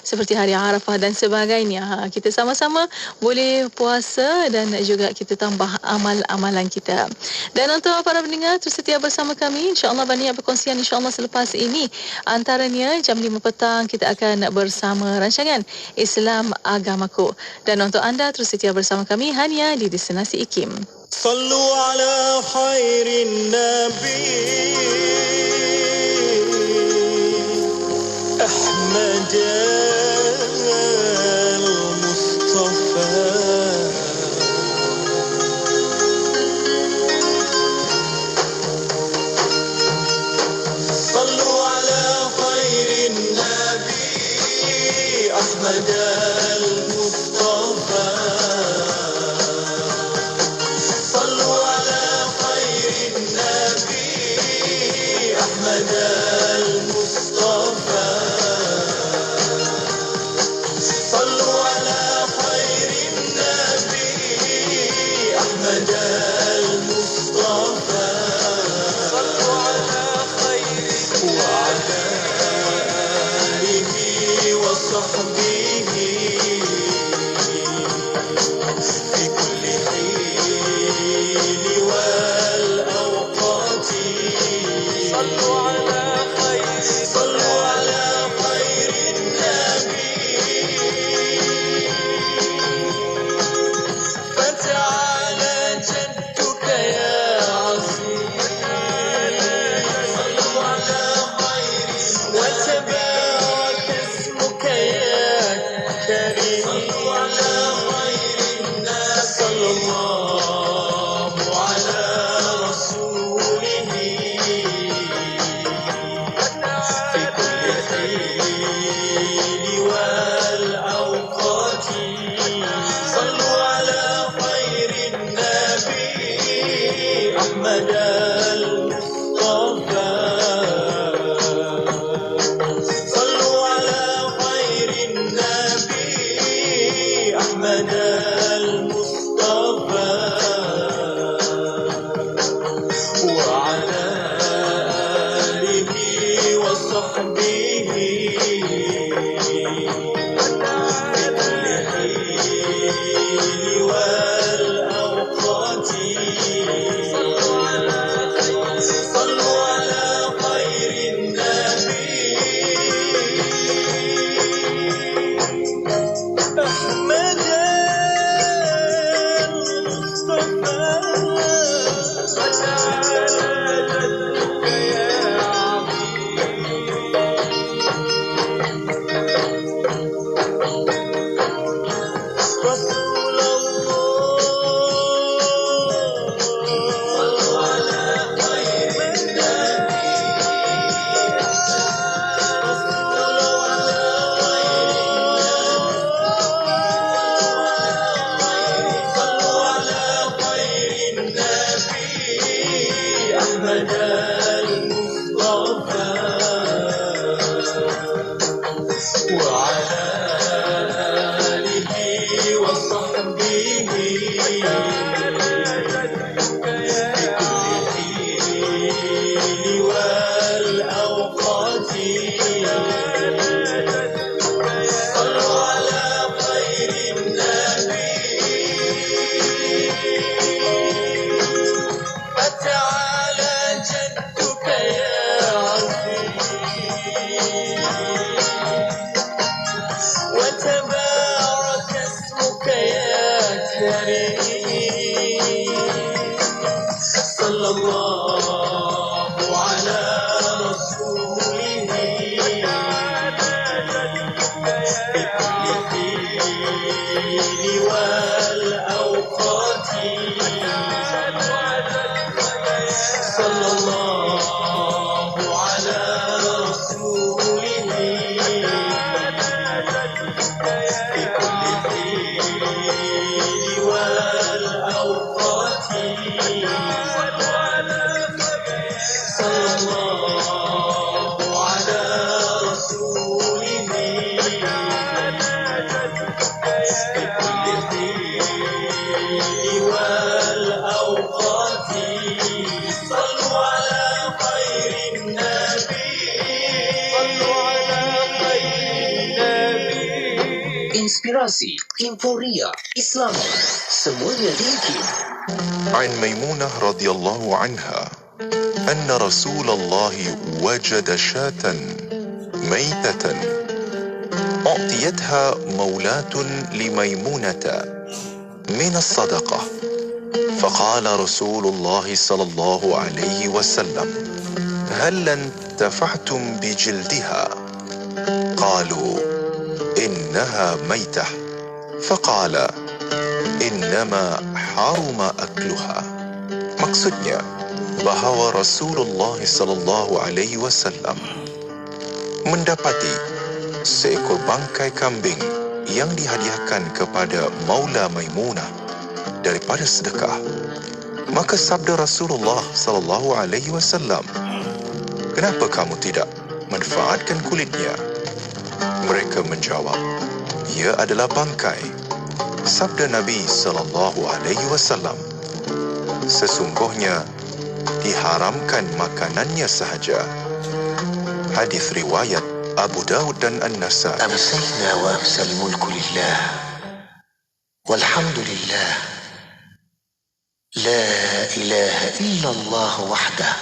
seperti hari Arafah dan sebagainya. Kita sama-sama boleh puasa dan juga kita tambah amal-amalan kita. Dan untuk para pendengar terus setia bersama kami, insya-Allah banyak perkongsian insya-Allah selepas ini. Antaranya jam 5 petang kita akan bersama rancangan Islam Agamaku. Dan untuk anda terus setia bersama kami hanya di Destinasi IKIM. Sallu ala khairin nabi Ahmad al-Mustafa Sallu ala khairin nabi Ahmad al-Mustafa Sallu ala khairin nabi Ahmad al-Mustafa Sallu ala khairin nabi Ahmad al-Mustafa Sallu ala khairin wa ala alihi wa sahbihi fi kulli hin wal awqati Sallu ala khairin nabi فتعالى جدك يا عظيم صلوا على خير وتبارك اسمك يا كريم صلوا على خير الناس صلى الله على رسوله في كل حين والأوقات صلوا على خير النبي أحمد المصطفى صلوا على خير النبي أحمد المصطفى وعلى آله وصحبه والأوقات صلوا على خير النبي أحمد المصطفى وتعالى جدك يا رسول الله صلوا على خير النبي صلوا على خير النبي صلوا على خير النبي أحمد المصطفى وعلى آله وصحبه في كل حين والأوقات صلوا على خير النبي فتعالى جدك يا عظيم وتبارك اسمك يا كريم صلى الله على رسوله في كل حين والأوقات صلى الله على رسوله في كل حين والأوقات صلى الله على رسوله في كل حين inspirasi, inforia, Islam, semuanya diikin. عن ميمونة رضي الله عنها أن رسول الله وجد شاة ميتة أعطيتها مولاة لميمونة من الصدقة، فقال رسول الله صلى الله عليه وسلم: هل انتفعتم بجلدها؟ قالوا: إنها ميتة. فقال: إنما حرم أكلها. Maksudnya bahawa Rasulullah sallallahu alaihi wasallam mendapati seekor bangkai kambing yang dihadiahkan kepada Maula Maimunah daripada sedekah. Maka sabda Rasulullah sallallahu alaihi wasallam, "Kenapa kamu tidak manfaatkan kulitnya?" Mereka menjawab, "Ia adalah bangkai." Sabda Nabi sallallahu alaihi wasallam, "Sesungguhnya diharamkan makanannya sahaja." Hadis riwayat Abu Dawud dan An-Nasai. أمسينا وأمسى الملك لله والحمد لله لا إله إلا الله وحده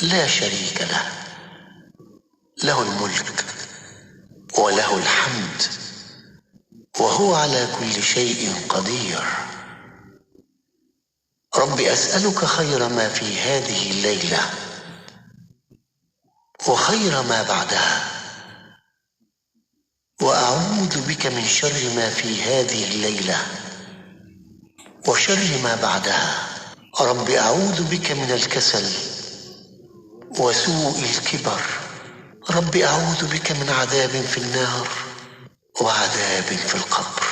لا شريك له له الملك وله الحمد وهو على كل شيء قدير. رب أسألك خير ما في هذه الليلة وخير ما بعدها، وأعوذ بك من شر ما في هذه الليلة وشر ما بعدها. رب أعوذ بك من الكسل وسوء الكبر. رب أعوذ بك من عذاب في النار وعذاب في القبر.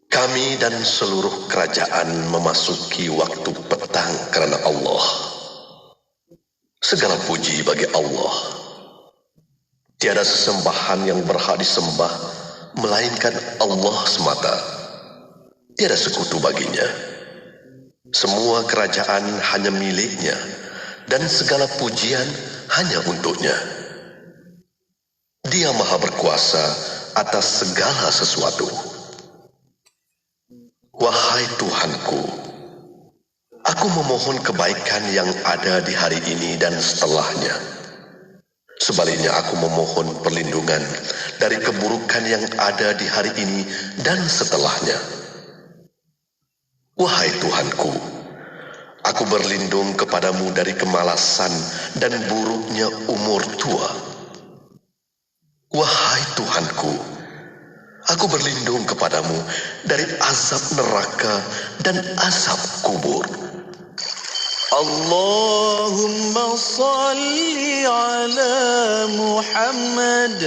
Kami dan seluruh kerajaan memasuki waktu petang kerana Allah. Segala puji bagi Allah. Tiada sesembahan yang berhak disembah melainkan Allah semata. Tiada sekutu baginya. Semua kerajaan hanya miliknya dan segala pujian hanya untuknya. Dia Maha berkuasa atas segala sesuatu. Wahai Tuhanku, aku memohon kebaikan yang ada di hari ini dan setelahnya. Sebaliknya aku memohon perlindungan dari keburukan yang ada di hari ini dan setelahnya. Wahai Tuhanku, aku berlindung kepadamu dari kemalasan dan buruknya umur tua. Wahai Tuhanku, aku berlindung kepadamu dari azab neraka dan azab kubur. Allahumma salli ala Muhammad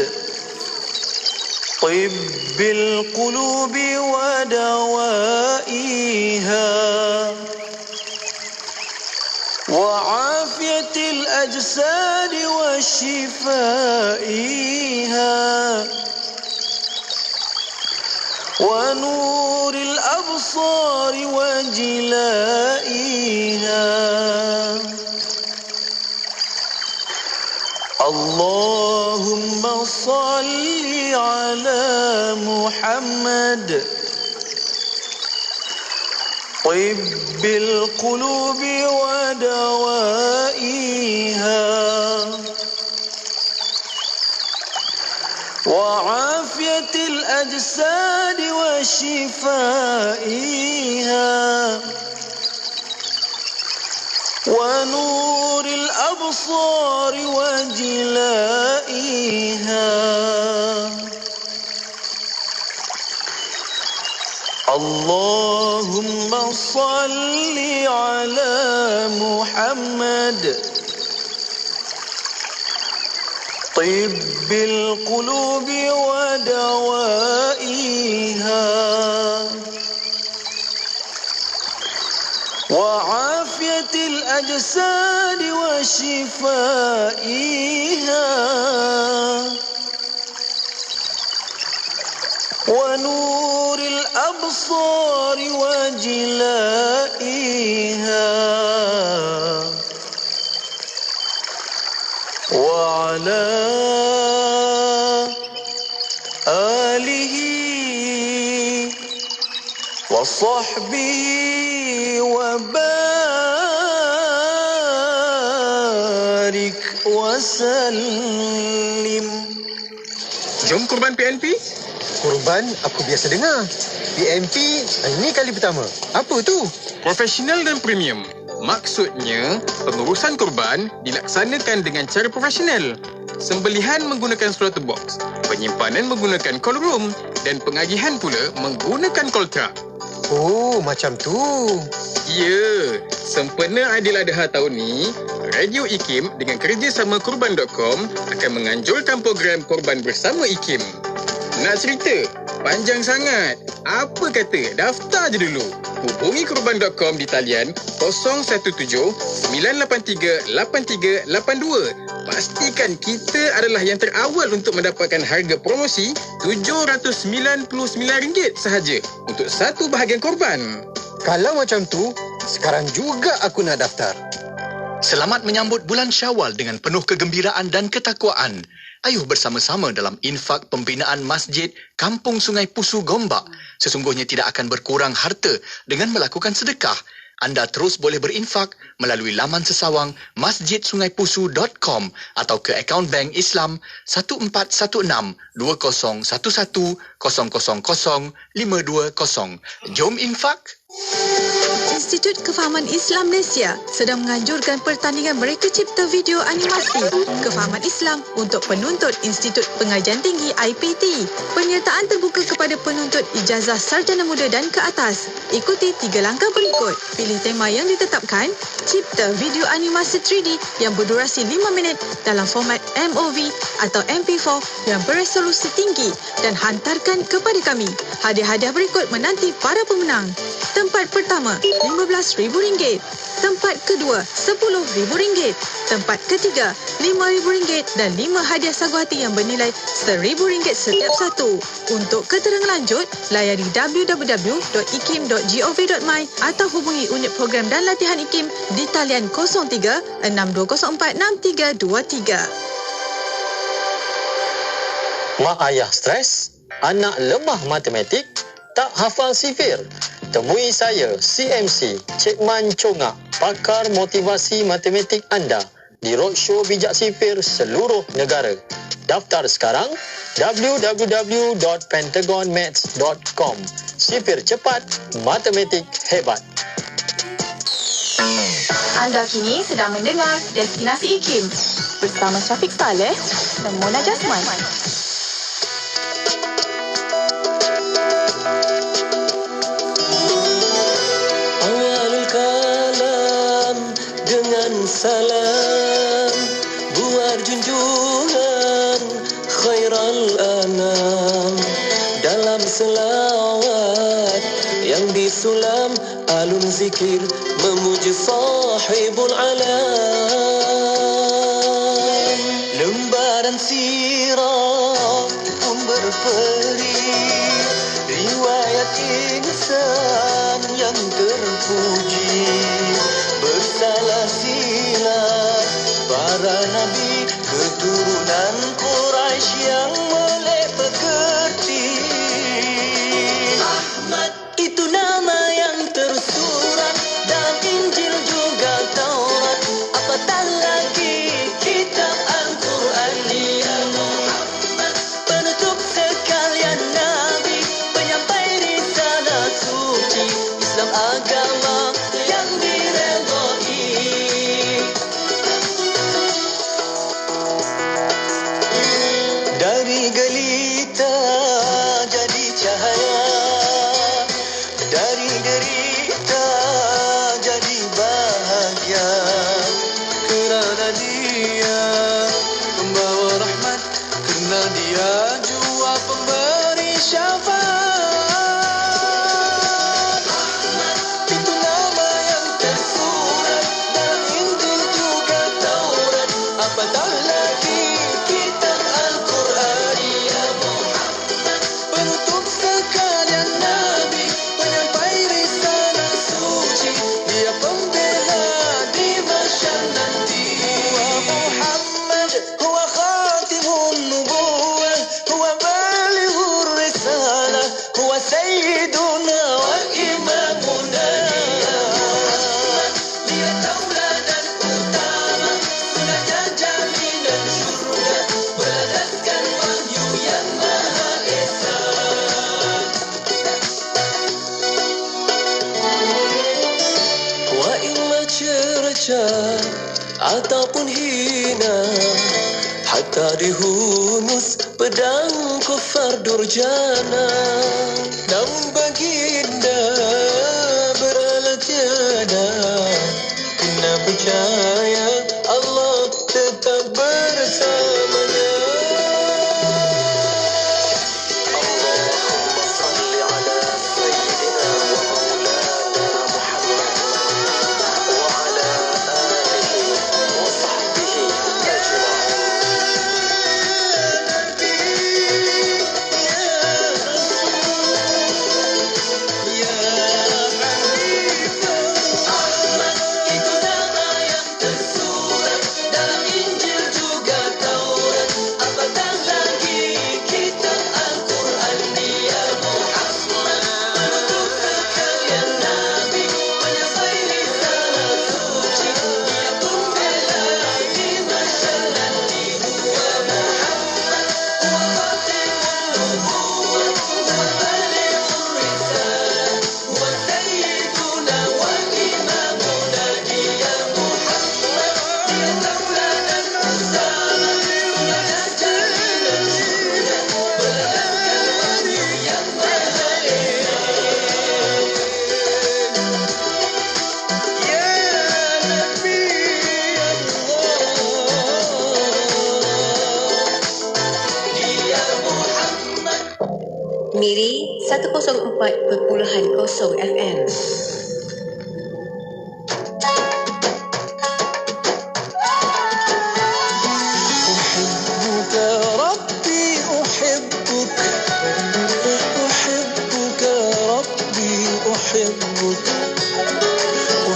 tibbil qulubi wa dawaiha wa afiyatil ajsadi wa shifaiha ونور الأبصار وجلائها. اللهم صل على محمد طب القلوب ودوائها وعافية الأجساد وشفائها ونور الأبصار وجلائها. اللهم صل على محمد طب القلوب ودوائها وعافية الأجساد وشفائها ونور الأبصار وجلائها وعلى آله وصحبه وبارك وسلم. Jom kurban PNP? Kurban aku biasa dengar. PMP ini kali pertama. Apa tu? Profesional dan premium. Maksudnya, pengurusan kurban dilaksanakan dengan cara profesional. Sembelihan menggunakan slaughter box, penyimpanan menggunakan cold room dan pengagihan pula menggunakan cold truck. Oh, macam tu. Ya, sempena Aidiladha tahun ni, Radio IKIM dengan kerjasama Kurban.com akan menganjurkan program Kurban bersama IKIM. Nak cerita? Panjang sangat. Apa kata daftar je dulu. Hubungi Kurban.com di talian 017-983-8382. Pastikan kita adalah yang terawal untuk mendapatkan harga promosi RM799 sahaja untuk satu bahagian korban. Kalau macam tu, sekarang juga aku nak daftar. Selamat menyambut bulan Syawal dengan penuh kegembiraan dan ketakwaan. Ayuh bersama-sama dalam infak pembinaan Masjid Kampung Sungai Pusu Gombak. Sesungguhnya tidak akan berkurang harta dengan melakukan sedekah. Anda terus boleh berinfak melalui laman sesawang masjidsungaipusu.com atau ke akaun bank Islam 1416-201-000-520. Jom infak! Institut Kefahaman Islam Malaysia sedang menganjurkan pertandingan mereka cipta video animasi Kefahaman Islam untuk penuntut Institut Pengajian Tinggi IPT. Penyertaan terbuka kepada penuntut ijazah sarjana muda dan ke atas. Ikuti 3 langkah berikut. Pilih tema yang ditetapkan, cipta video animasi 3D yang berdurasi 5 minit dalam format MOV atau MP4 yang beresolusi tinggi dan hantarkan kepada kami. Hadiah-hadiah berikut menanti para pemenang. Tempat pertama, RM15,000. Tempat kedua, RM10,000. Tempat ketiga, RM5,000 dan 5 hadiah sagu hati yang bernilai RM1,000 setiap satu. Untuk keterangan lanjut, layari www.ikim.gov.my atau hubungi unit program dan latihan IKIM di talian 03 6204 6323. Mak ayah stres? Anak lemah matematik? Tak hafal sifir? Temui saya, CMC, Cik Man Chongak, pakar motivasi matematik anda di Roadshow Bijak Sifir seluruh negara. Daftar sekarang www.pentagonmaths.com. Sifir cepat, matematik hebat. Anda kini sedang mendengar Destinasi IKIM bersama Syafiq Saleh dan Mona Jasman. Salam buat junjungan khairal anam dalam selawat yang disulam alun zikir memuji sahibul alam. Lembaran sirah pun berperi riwayat insan yang terpuji. Bersalah silah para nabi keturunan Quraisy yang melek pekerti. Ahmad itu nama yang tersurat dalam Injil juga Taurat, apatah lagi kitab Al-Quran. Dia Muhammad penutup sekalian nabi, penyampai risalah suci Islam agama yang dari gelita jadi cahaya, dari derita jadi bahagia, kerana dia membawa rahmat, kerana dia jua pemberi syafaat. Itu nama yang tersurat dalam Injil juga Taurat, apatah lagi kitab Al-Quran. Dia Muhammad ataupun hina, hatta dihunus pedang kufar durjana. Namun baginda beralat tiada, kena percaya Allah tetap bersamanya. Allahumma salli ala sayyidina wa maulana Muhammad wa ala alihi wa sahbihi ajma'in. Miri 104.0 FM. أحبك ربي أحبك، أحبك ربي أحبك،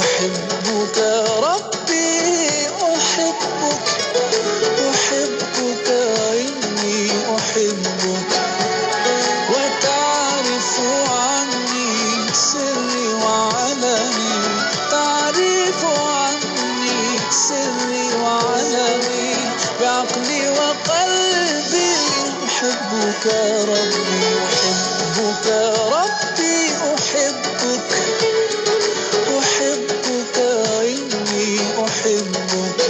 أحبك ربي أحبك، أحبك إني أحبك، وتعرف عني سري وعلني، تعرف عني سري وعلني، بعقلي وقلبي أحبك ربي، أحبك ربي أحبك، أحبك إني أحبك.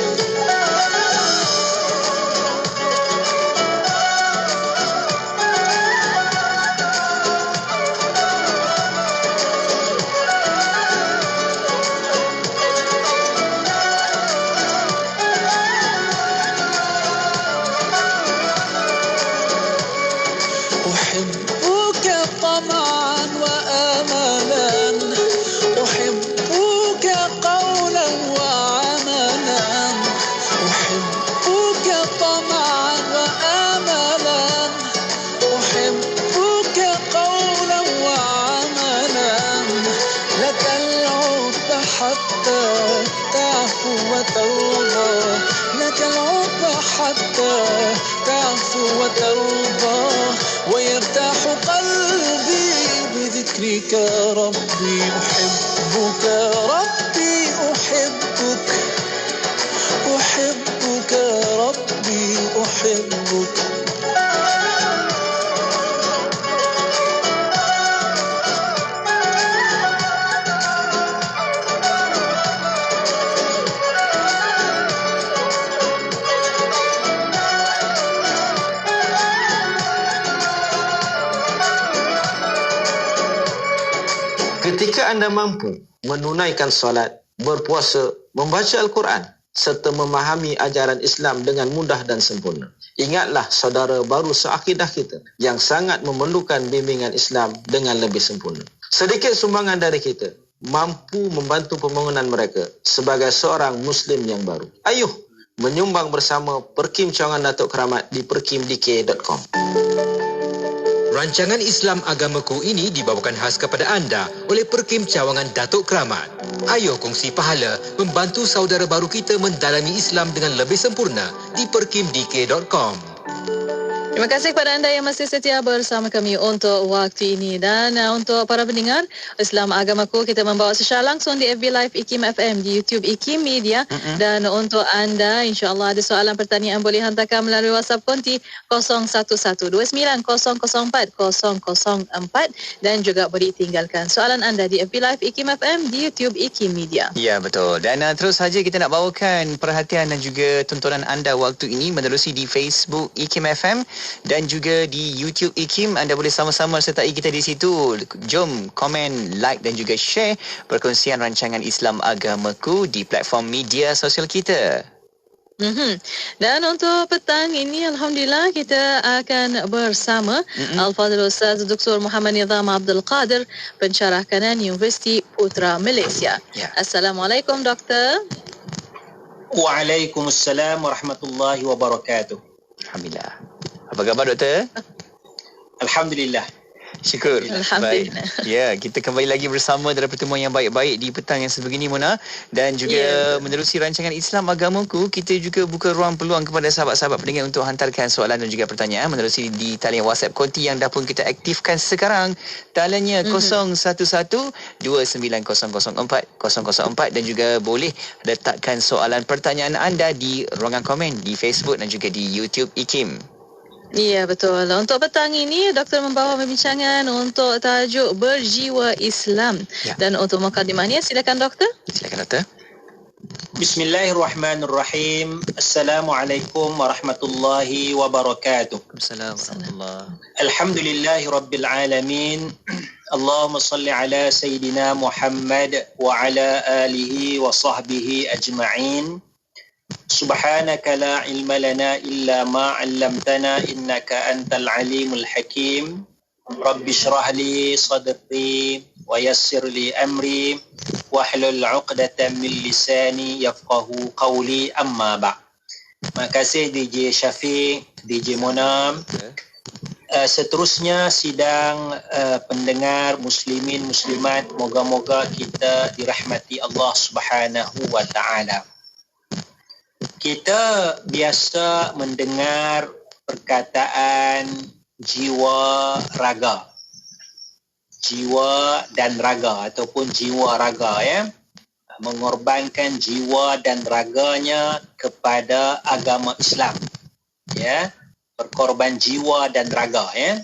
أحبك طمعا وآملا، أحبك قولا وعملا، أحبك طمعا وآملا، أحبك قولا وعملا، لك العب حتى تعفو وترضى، لك العب حتى تعفو وترضى، ويرتاح قلبي بذكرك ربي، أحبك ربي أحبك، أحبك ربي أحبك. Ketika anda mampu menunaikan solat, berpuasa, membaca Al-Quran serta memahami ajaran Islam dengan mudah dan sempurna, ingatlah saudara baru seakidah kita yang sangat memerlukan bimbingan Islam dengan lebih sempurna. Sedikit sumbangan dari kita mampu membantu pembangunan mereka sebagai seorang Muslim yang baru. Ayuh menyumbang bersama Perkim Cawangan Datuk Keramat di perkimdk.com. Rancangan Islam Agamaku ini dibawakan khas kepada anda oleh Perkim Cawangan Datuk Keramat. Ayo kongsi pahala membantu saudara baru kita mendalami Islam dengan lebih sempurna di perkimdk.com. Terima kasih kepada anda yang masih setia bersama kami untuk waktu ini. Dan untuk para pendengar Islam Agamaku, kita membawa secara langsung di FB Live IKIM FM, di YouTube IKIM Media. Dan untuk anda, insyaAllah ada soalan pertanyaan boleh hantarkan melalui WhatsApp konti 0112904004 dan juga boleh tinggalkan soalan anda di FB Live IKIM FM, di YouTube IKIM Media. Ya, betul. Dan terus saja kita nak bawakan perhatian dan juga tontonan anda waktu ini menerusi di Facebook IKIM FM dan juga di YouTube IKIM. Anda boleh sama-sama sertai kita di situ. Jom komen, like dan juga share perkongsian rancangan Islam Agamaku di platform media sosial kita. Dan untuk petang ini, Alhamdulillah, kita akan bersama Al-Fadhil Ustaz Dr. Muhammad Nizam Abdul Qadir, pensyarah kanan Universiti Putra Malaysia. Assalamualaikum, Doktor. Waalaikumsalam warahmatullahi wabarakatuh. Alhamdulillah. Apa khabar, Doktor? Alhamdulillah. Syukur. Alhamdulillah. Baik. Ya, kita kembali lagi bersama dalam pertemuan yang baik-baik di petang yang sebegini, Mona. Dan juga menerusi rancangan Islam Agamaku, kita juga buka ruang peluang kepada sahabat-sahabat pendengar untuk hantarkan soalan dan juga pertanyaan menerusi di talian WhatsApp konti yang dah pun kita aktifkan sekarang. Taliannya 01129004 dan juga boleh letakkan soalan pertanyaan anda di ruangan komen di Facebook dan juga di YouTube IKIM. Ya, betul. Untuk petang ini, Doktor membawa perbincangan untuk tajuk berjiwa Islam. Dan untuk mukadimahnya, silakan Doktor. Silakan Doktor. Bismillahirrahmanirrahim. Assalamualaikum warahmatullahi wabarakatuh. Assalamualaikum. Alhamdulillahi rabbil alamin. Allahumma salli ala Sayyidina Muhammad wa ala alihi wa sahbihi ajma'in. Subhanaka la ilma lana illa ma 'allamtana innaka antal alimul hakim. Rabbi shrah li sadri wa yassir li amri wahlul 'uqdatam min lisani yafqahu qawli, amma ba'. Terima kasih DJ Syafiq, DJ Mona. Seterusnya sidang pendengar muslimin muslimat, moga-moga kita dirahmati Allah Subhanahu wa taala. Kita biasa mendengar perkataan jiwa raga. Jiwa dan raga ataupun jiwa raga, ya. Mengorbankan jiwa dan raganya kepada agama Islam. Ya. Berkorban jiwa dan raga, ya.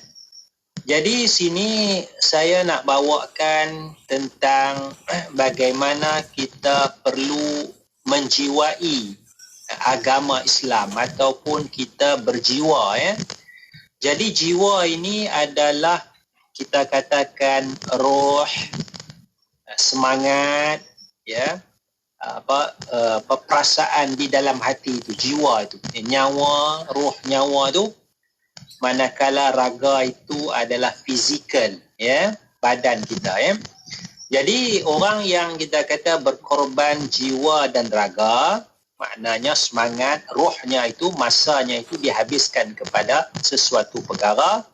Jadi sini saya nak bawakan tentang bagaimana kita perlu menjiwai agama Islam ataupun kita berjiwa, ya. Jadi jiwa ini adalah kita katakan roh, semangat, ya, perasaan di dalam hati itu, jiwa itu, nyawa, roh nyawa itu. Manakala raga itu adalah fizikal, ya, badan kita, ya. Jadi orang yang kita kata berkorban jiwa dan raga, maknanya semangat, rohnya itu, masanya itu dihabiskan kepada sesuatu perkara,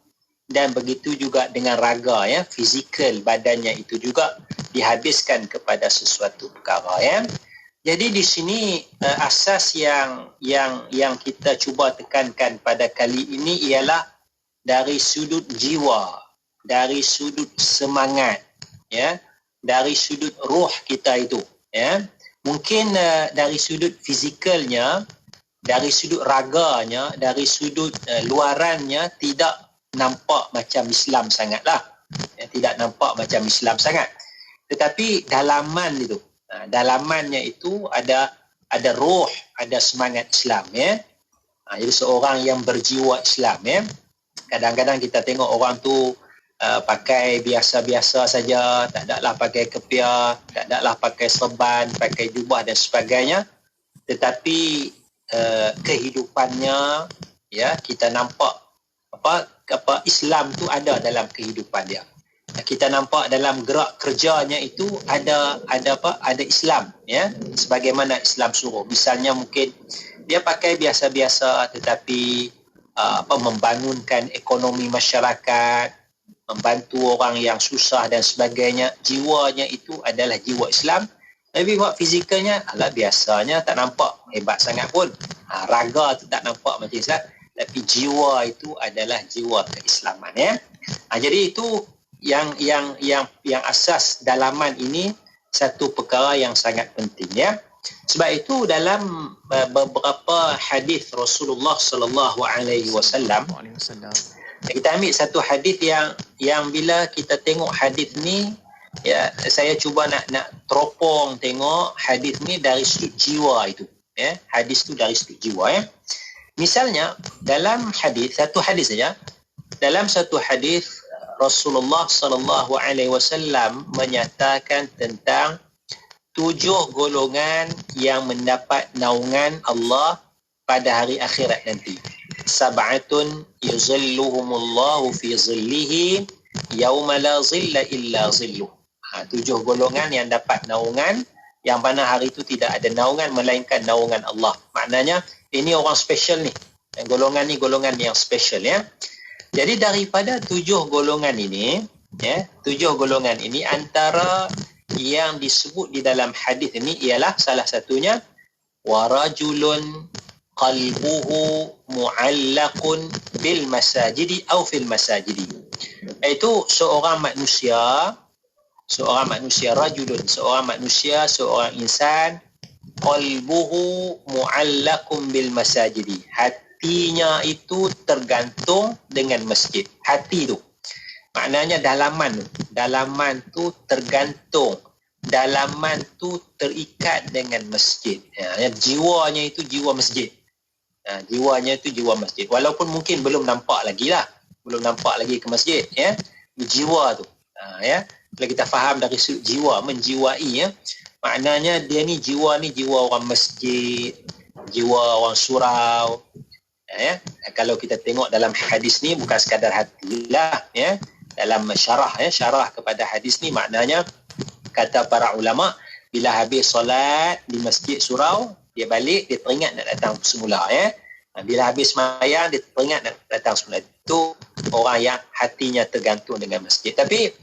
dan begitu juga dengan raga, ya, fizikal badannya itu juga dihabiskan kepada sesuatu perkara, ya. Jadi di sini asas yang kita cuba tekankan pada kali ini ialah dari sudut jiwa, dari sudut semangat, ya, dari sudut roh kita itu, ya. Mungkin dari sudut fizikalnya, dari sudut raganya, dari sudut luarannya tidak nampak macam Islam sangatlah. Ya, tidak nampak macam Islam sangat. Tetapi dalaman itu, dalamannya itu ada roh, ada semangat Islam, ya. Jadi seorang yang berjiwa Islam, ya. Kadang-kadang kita tengok orang tu pakai biasa-biasa saja, tak adalah pakai kepiah, tak adalah pakai serban, pakai jubah dan sebagainya, tetapi kehidupannya, ya, kita nampak apa Islam tu ada dalam kehidupan dia. Kita nampak dalam gerak kerjanya itu ada Islam, ya, sebagaimana Islam suruh. Misalnya mungkin dia pakai biasa-biasa tetapi membangunkan ekonomi masyarakat, membantu orang yang susah dan sebagainya, jiwanya itu adalah jiwa Islam. Tapi buat fizikalnya, biasanya tak nampak hebat sangat pun. Raga tu tak nampak macam Islam. tapi jiwa itu adalah jiwa keislaman, ya. Jadi itu yang asas dalaman ini satu perkara yang sangat penting, ya. Sebab itu dalam beberapa hadis Rasulullah sallallahu alaihi wasallam, kita ambil satu hadis yang bila kita tengok hadis ni, ya, saya cuba nak teropong tengok hadis ni dari sudut jiwa itu, ya. Hadis tu dari sudut jiwa, ya. Misalnya dalam satu hadis saja, dalam satu hadis Rasulullah sallallahu alaihi wasallam menyatakan tentang 7 golongan yang mendapat naungan Allah pada hari akhirat nanti. Sab'atun yuzilluhumullahu fi zillihi yauma la zilla illa zilluh. 7 golongan yang dapat naungan, yang mana hari itu tidak ada naungan melainkan naungan Allah. Maknanya ini orang special ni. Golongan ni golongan yang special, ya. Jadi daripada 7 golongan ini, ya, 7 golongan ini, antara yang disebut di dalam hadis ini ialah salah satunya warajulun qalbuhu mu'allaqun bil masajidi aw fil masajidi. Itu seorang manusia, rajulun, seorang insan, qalbuhu mu'allaqun bil masajidi. Hatinya itu tergantung dengan masjid. Hati tu maknanya dalaman tu tergantung, dalaman tu terikat dengan masjid, ya. Jiwanya itu jiwa masjid, jiwanya itu jiwa masjid, walaupun mungkin belum nampak lagi ke masjid, ya. Jiwa tu, ya. Kalau kita faham dari sudut jiwa, menjiwai, ya, maknanya dia ni jiwa orang masjid, jiwa orang surau, ya. Kalau kita tengok dalam hadis ni bukan sekadar hatilah, ya. Dalam syarah kepada hadis ni, maknanya kata para ulama, bila habis solat di masjid surau, dia balik, dia teringat nak datang semula, ya. Bila habis sembahyang, dia teringat nak datang semula. Itu orang yang hatinya tergantung dengan masjid. Tapi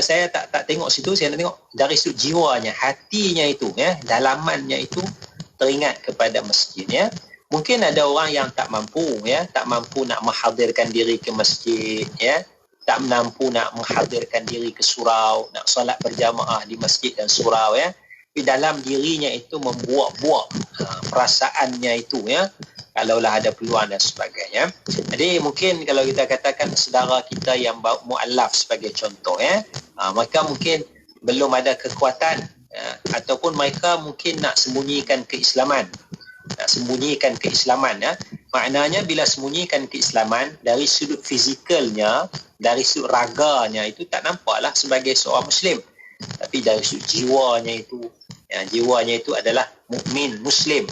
saya tak tengok situ, saya tengok dari sudut jiwanya, hatinya itu, ya, dalamannya itu teringat kepada masjid, ya. Mungkin ada orang yang tak mampu nak menghadirkan diri ke masjid, ya. Tak mampu nak menghadirkan diri ke surau, nak solat berjamaah di masjid dan surau, ya. Tapi dalam dirinya itu membuat perasaannya itu, ya, kalaulah ada peluang dan sebagainya. Jadi mungkin kalau kita katakan saudara kita yang mu'allaf sebagai contoh, ya, mereka mungkin belum ada kekuatan, ataupun mereka mungkin nak sembunyikan keislaman, ya. Maknanya bila sembunyikan keislaman, dari sudut fizikalnya, dari sudut raganya itu tak nampaklah sebagai seorang Muslim. Tapi dari sudut jiwanya itu, ya, jiwanya itu adalah mukmin Muslim,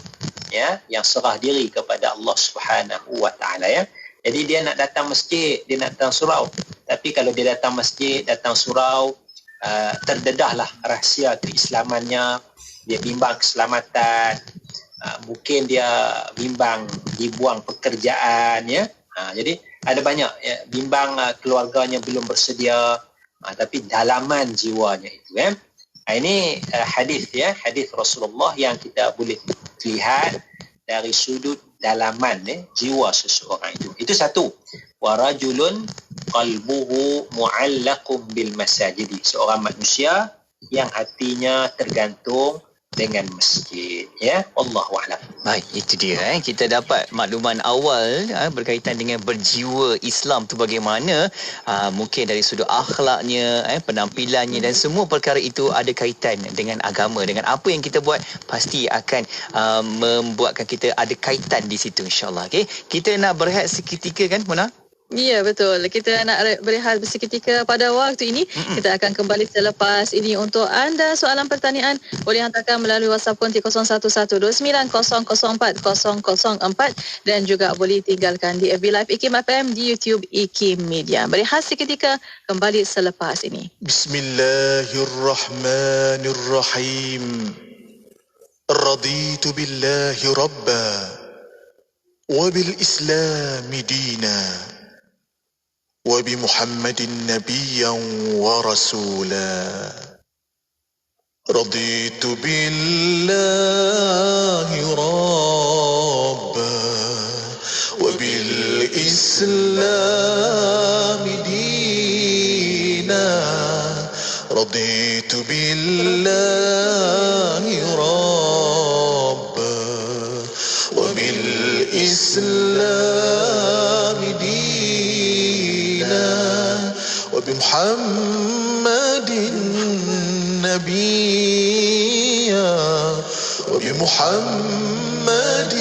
ya, yang serah diri kepada Allah Subhanahu wa taala, ya. Jadi dia nak datang masjid, dia nak datang surau. Tapi kalau dia datang masjid, datang surau, terdedahlah rahsia keislamannya, dia bimbang keselamatan, mungkin dia bimbang dibuang pekerjaan, ya. Jadi ada banyak, ya, bimbang keluarganya belum bersedia, tapi dalaman jiwanya itu, ya. Ini hadis, ya, hadis Rasulullah yang kita boleh lihat dari sudut dalaman, ya, jiwa seseorang itu. Itu satu. Warajulun qalbuhu mu'allaqun bil masajidi. Seorang manusia yang hatinya tergantung dengan masjid, ya. Wallahu a'lam. Baik, itu dia, kita dapat makluman awal berkaitan dengan berjiwa Islam tu bagaimana, mungkin dari sudut akhlaknya, penampilannya, dan semua perkara itu ada kaitan dengan agama. Dengan apa yang kita buat pasti akan membuatkan kita ada kaitan di situ, insya-Allah. Okey, kita nak berehat seketika, kan Mona? Ya, betul. Kita nak berehat seketika pada waktu ini. Kita akan kembali selepas ini. Untuk anda, soalan pertanyaan boleh hantarkan melalui WhatsApp konti 01129004 dan juga boleh tinggalkan di FB Live IKIM FM, di YouTube IKIM Media. Berehat seketika, kembali selepas ini. Bismillahirrahmanirrahim. Raditu billahi rabba wa bil islami dina وبمحمد نبيا ورسولا رضيت بالله ربا وبالإسلام دينا رضيت بالله ربا وبالإسلام دينا وبمحمد نبيا وبمحمد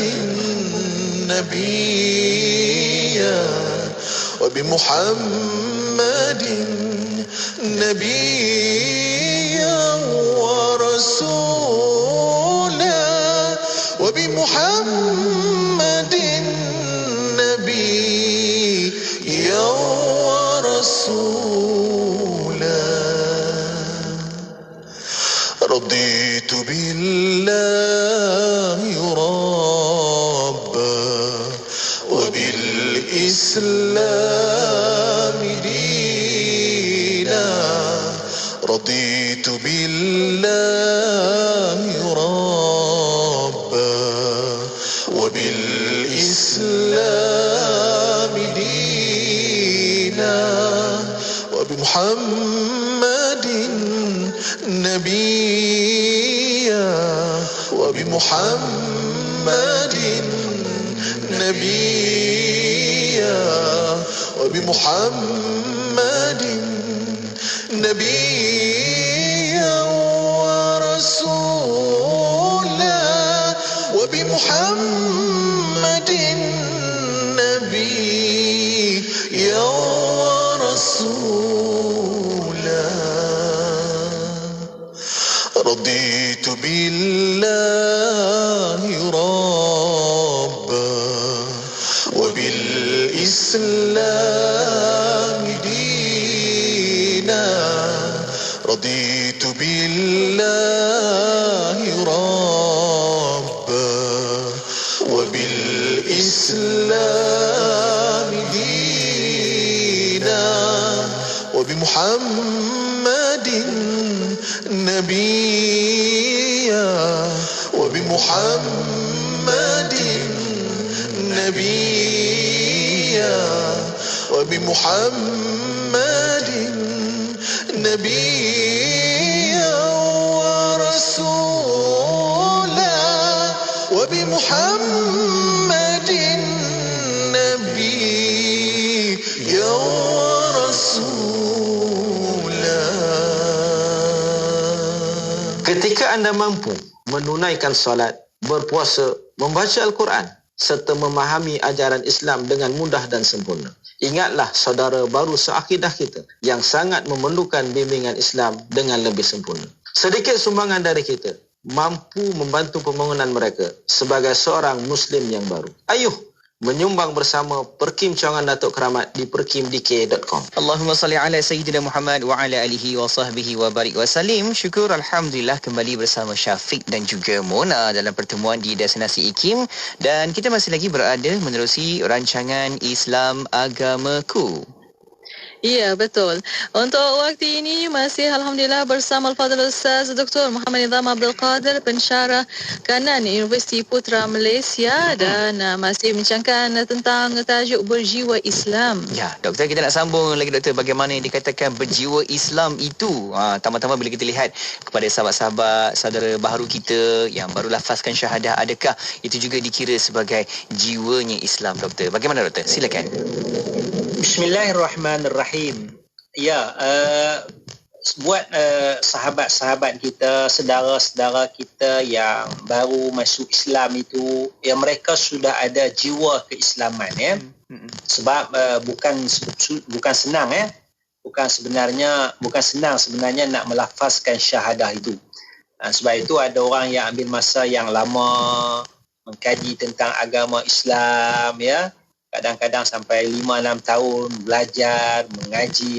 نبيا وبمحمد نبيا ورسولا وبمحمد نبيا ورسولا رضيت بالله ربا وبالإسلام دينا رضيت بالله ربا وبالإسلام دينا وبمحمد نبيا وبمحمد نبيا وبمحمد نبيا ورسولا وبمحمد نبيا ورسولا رضيت بالله ربا وبالإسلام دينا رضيت بالله ربا وبالإسلام دينا وبمحمد نبيا وبمحمد نبيا وبمحمد نبيا ورسولا وبمحمد نبيا ورسولا. Ketika anda mampu menunaikan solat, berpuasa, membaca Al-Quran serta memahami ajaran Islam dengan mudah dan sempurna, ingatlah saudara baru seakidah kita yang sangat memerlukan bimbingan Islam dengan lebih sempurna. Sedikit sumbangan dari kita mampu membantu pembangunan mereka sebagai seorang Muslim yang baru. Ayuh menyumbang bersama Perkim Cawangan Datuk Keramat di perkimdk.com. Allahumma salli ala Sayyidina Muhammad wa ala alihi wa sahbihi wa barik wa salim. Syukur Alhamdulillah kembali bersama Syafiq dan juga Mona dalam pertemuan di Destinasi IKIM, dan kita masih lagi berada menerusi rancangan Islam Agamaku. Ya, betul. Untuk waktu ini masih Alhamdulillah bersama Al-Fadhil Ustaz Dr. Muhammad Nizam Abdul Qadir, pensyarah kanan Universiti Putra Malaysia, dan masih bincangkan tentang tajuk berjiwa Islam. Ya, Doktor, kita nak sambung lagi, Doktor, bagaimana yang dikatakan berjiwa Islam itu. Tama-tama bila kita lihat kepada sahabat-sahabat saudara baharu kita yang baru lafazkan syahadah, adakah itu juga dikira sebagai jiwanya Islam, Doktor? Bagaimana, Doktor? Silakan. Bismillahirrahmanirrahim. Ya, buat sahabat-sahabat kita, saudara-saudara kita yang baru masuk Islam itu, ya, mereka sudah ada jiwa keislaman, ya. Sebab bukan senang, ya. Bukan senang sebenarnya nak melafazkan syahadah itu. Sebab itu ada orang yang ambil masa yang lama mengkaji tentang agama Islam, ya. Kadang-kadang sampai 5-6 tahun belajar,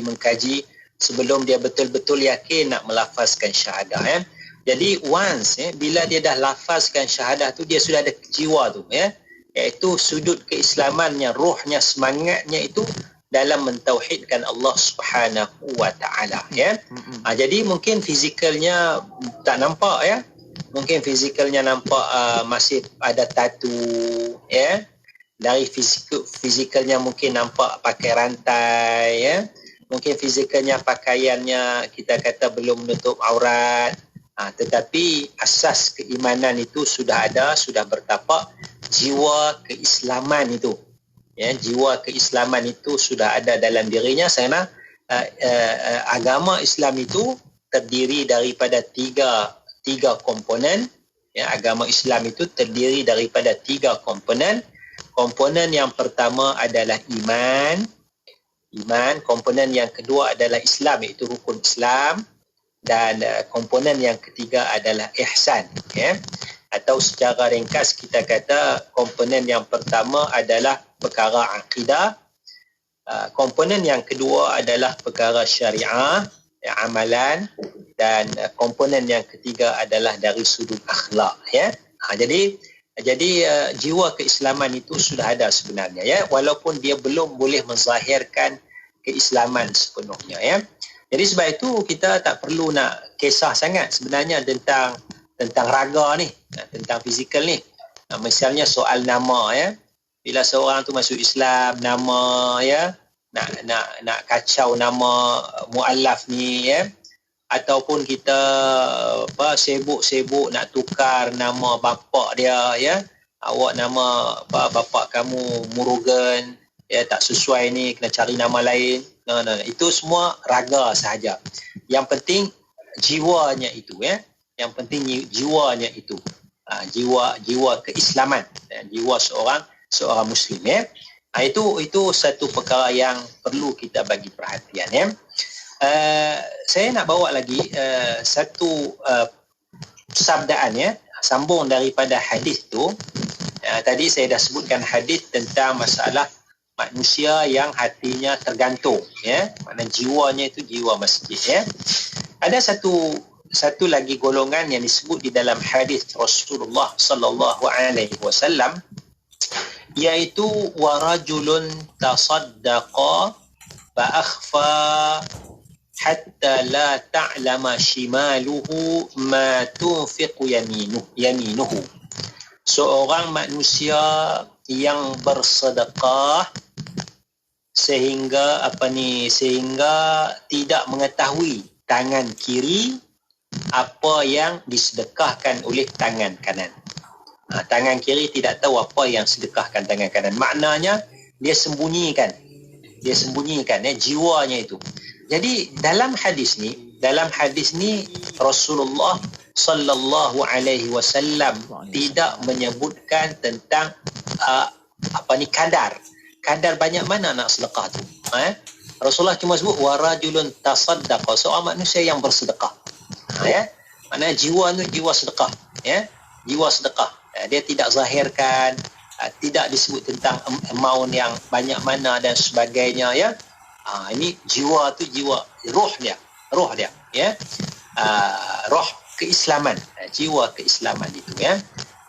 mengkaji sebelum dia betul-betul yakin nak melafazkan syahadah, ya. Jadi once, ya, bila dia dah lafazkan syahadah tu, dia sudah ada jiwa tu, ya. Iaitu sudut keislamannya, rohnya, semangatnya itu dalam mentauhidkan Allah Subhanahu wa taala, ya. Jadi mungkin fizikalnya tak nampak, ya. Mungkin fizikalnya nampak masih ada tatu, ya. Dari fizikalnya mungkin nampak pakai rantai, ya. Mungkin fizikalnya pakaiannya kita kata belum menutup aurat. Tetapi asas keimanan itu sudah ada, sudah bertapak. Jiwa keislaman itu, ya, jiwa keislaman itu sudah ada dalam dirinya. Karena agama Islam itu terdiri daripada tiga komponen. Ya, agama Islam itu terdiri daripada 3 komponen. Komponen yang pertama adalah iman. Komponen yang kedua adalah Islam, iaitu rukun Islam. Dan komponen yang ketiga adalah ihsan, ya. Atau secara ringkas kita kata komponen yang pertama adalah perkara akidah, komponen yang kedua adalah perkara syariah, ya, amalan, dan komponen yang ketiga adalah dari sudut akhlak, ya. Jadi jiwa keislaman itu sudah ada sebenarnya, ya, walaupun dia belum boleh menzahirkan keislaman sepenuhnya, ya. Jadi sebab itu kita tak perlu nak kisah sangat sebenarnya tentang raga ni, tentang fizikal ni. Misalnya soal nama, ya. Bila seorang tu masuk Islam, nama, ya, nak kacau nama muallaf ni, ya. Ataupun kita sibuk nak tukar nama bapa dia, ya. Awak nama bapa kamu Murugan, ya, tak sesuai ni, kena cari nama lain. Itu semua raga sahaja. Yang penting jiwanya itu, ya. Yang penting jiwanya itu. Jiwa keislaman, jiwa seorang muslim, ya. Itu satu perkara yang perlu kita bagi perhatian, ya. Saya nak bawa lagi satu sabdaan, ya, sambung daripada hadis tu. Tadi saya dah sebutkan hadis tentang masalah manusia yang hatinya tergantung, ya, makna jiwanya itu jiwa masjid, ya. Ada satu lagi golongan yang disebut di dalam hadis Rasulullah sallallahu alaihi wasallam, iaitu warajulun tasaddaqa fa akhfa hatta la ta'lama shimaluhu ma tunfiqu yaminuhu. Seorang manusia yang bersedekah sehingga tidak mengetahui tangan kiri apa yang disedekahkan oleh tangan kanan. Tangan kiri tidak tahu apa yang sedekahkan tangan kanan. Maknanya dia sembunyikan, ya, jiwanya itu. Jadi dalam hadis ni Rasulullah sallallahu alaihi wasallam tidak menyebutkan tentang kadar banyak mana nak sedekah tu. Rasulullah cuma sebut warajulun tasaddaqa, seorang manusia yang bersedekah. Ya. Maknanya jiwa sedekah, ya. Jiwa sedekah. Dia tidak zahirkan, tidak disebut tentang amount yang banyak mana dan sebagainya, ya. Ini jiwa tu roh dia, ya. Roh keislaman, jiwa keislaman itu, ya.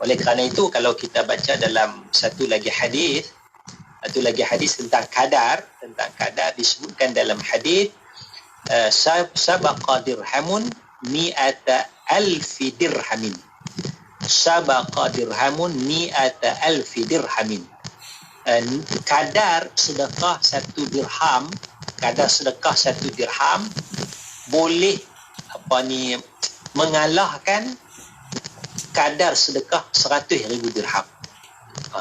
Oleh kerana itu kalau kita baca dalam satu lagi hadis tentang kadar disebutkan dalam hadis sabaqa dirhamun mi'ata alfi dirhamin. Sabaqa dirhamun mi'ata alfi dirhamin. Kadar sedekah 1 dirham boleh mengalahkan kadar sedekah 100,000 dirham.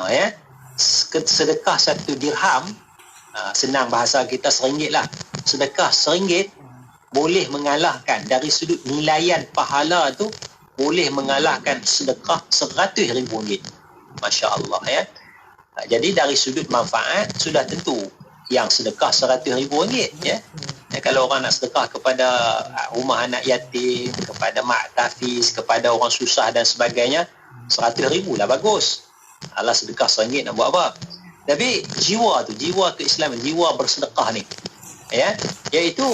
Ya. Sedekah 1 dirham, senang bahasa kita RM1 lah. Sedekah RM1 boleh mengalahkan dari sudut nilaian pahala tu, boleh mengalahkan sedekah RM100,000. Masya Allah, ya. Jadi dari sudut manfaat sudah tentu yang sedekah RM100,000, ya. Kalau orang nak sedekah kepada rumah anak yatim, kepada mak tafiz, kepada orang susah dan sebagainya, RM100,000 lah bagus. Alah, sedekah RM1 nak buat apa? Tapi jiwa keislaman, jiwa bersedekah ni, ya, iaitu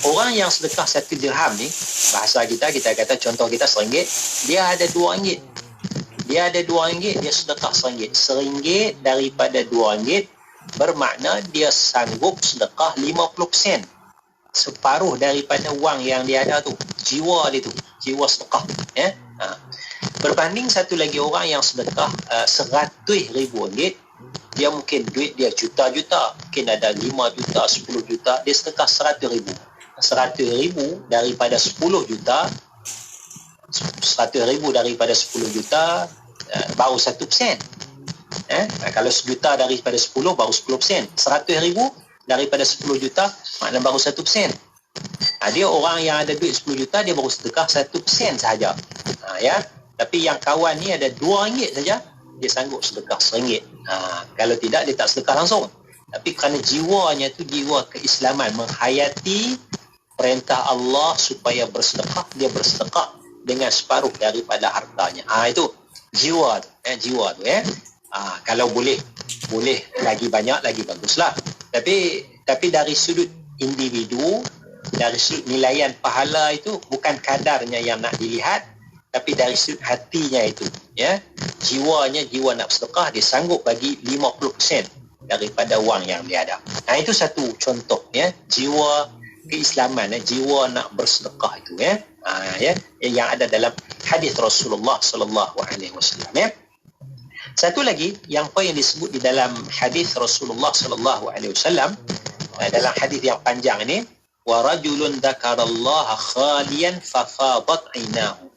orang yang sedekah 1 dirham ni, bahasa kita kata contoh kita RM1, dia ada RM2. Dia sedekah RM1. RM1 daripada RM2 bermakna dia sanggup sedekah 50 sen. Separuh daripada wang yang dia ada tu, jiwa dia tu, jiwa sedekah, ya. Berbanding satu lagi orang yang sedekah RM100,000, dia mungkin duit dia juta-juta, mungkin ada 5 juta, 10 juta, dia sedekah 100,000. 100,000 daripada 10 juta, 100,000 daripada 10 juta baru 1%. Kalau 1 juta daripada 10 baru 10%. 100,000 daripada 10 juta maknanya baru 1%. Dia orang yang ada duit 10 juta dia baru sedekah 1% sahaja. Ya. Tapi yang kawan ni ada RM2 saja, dia sanggup sedekah RM1. Kalau tidak dia tak sedekah langsung. Tapi kerana jiwanya tu jiwa keislaman, menghayati perintah Allah supaya bersedekah, dia bersedekah dengan separuh daripada hartanya. Itu jiwa tu, jiwa tu kalau boleh lagi banyak lagi baguslah. Tapi dari sudut individu, dari sudut nilaian pahala itu bukan kadarnya yang nak dilihat, tapi dari sudut hatinya itu, jiwanya, jiwa nak bersedekah, dia sanggup bagi 50% daripada wang yang dia ada. Itu satu contoh, jiwa keislaman, jiwa nak bersedekah itu, yang ada dalam hadis Rasulullah sallallahu alaihi wasallam. Satu lagi yang poin yang disebut di dalam hadis Rasulullah sallallahu alaihi wasallam, dalam hadis yang panjang ini, wa rajulun dzakarallaha khaliyan fafadat 'ainahu.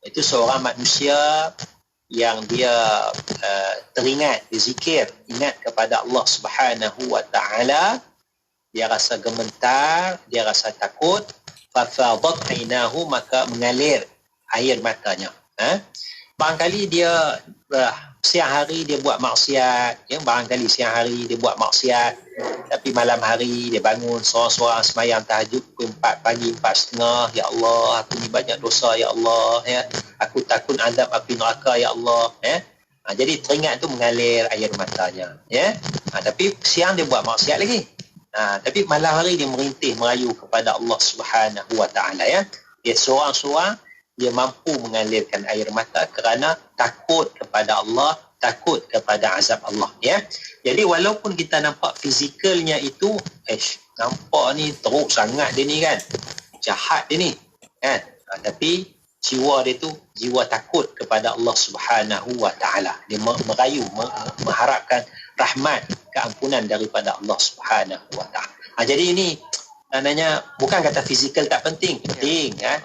Itu seorang manusia yang dia teringat, dizikir, ingat kepada Allah Subhanahu wa taala, dia rasa gemetar, dia rasa takut, fafadat 'ainahu, maka mengalir air matanya. Barangkali dia siang hari dia buat maksiat, barangkali siang hari dia buat maksiat, tapi malam hari dia bangun seorang-seorang sembahyang tahajud pukul 4 pagi, 4.30, ya Allah, aku ni banyak dosa, ya Allah, aku takut azab api neraka, ya Allah. Jadi teringat tu mengalir air matanya, tapi siang dia buat maksiat lagi. Tapi malam hari dia merintih merayu kepada Allah Subhanahu wa taala, dia seorang-seorang dia mampu mengalirkan air mata kerana takut kepada Allah, takut kepada azab Allah. Jadi walaupun kita nampak fizikalnya itu, nampak ni teruk sangat dia ni kan, jahat dia ni kan, tapi jiwa dia tu jiwa takut kepada Allah Subhanahu wa taala. Dia merayu, mengharapkan rahmat, keampunan daripada Allah Subhanahu wa taala. Jadi ini maknanya bukan kata fizikal tak penting,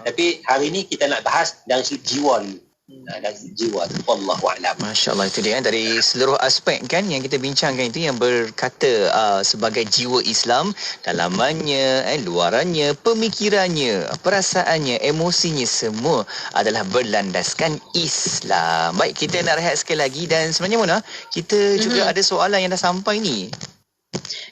tapi hari ni kita nak bahas dari sudut jiwa dulu. Dari jiwa tu, wallahu a'lam. Masya-Allah, itu dia dari seluruh aspek kan yang kita bincangkan itu, yang berkata sebagai jiwa Islam, dalamannya, luarannya, pemikirannya, perasaannya, emosinya, semua adalah berlandaskan Islam. Baik, kita nak rehat sekali lagi, dan sebenarnya Mona, kita juga ada soalan yang dah sampai ni.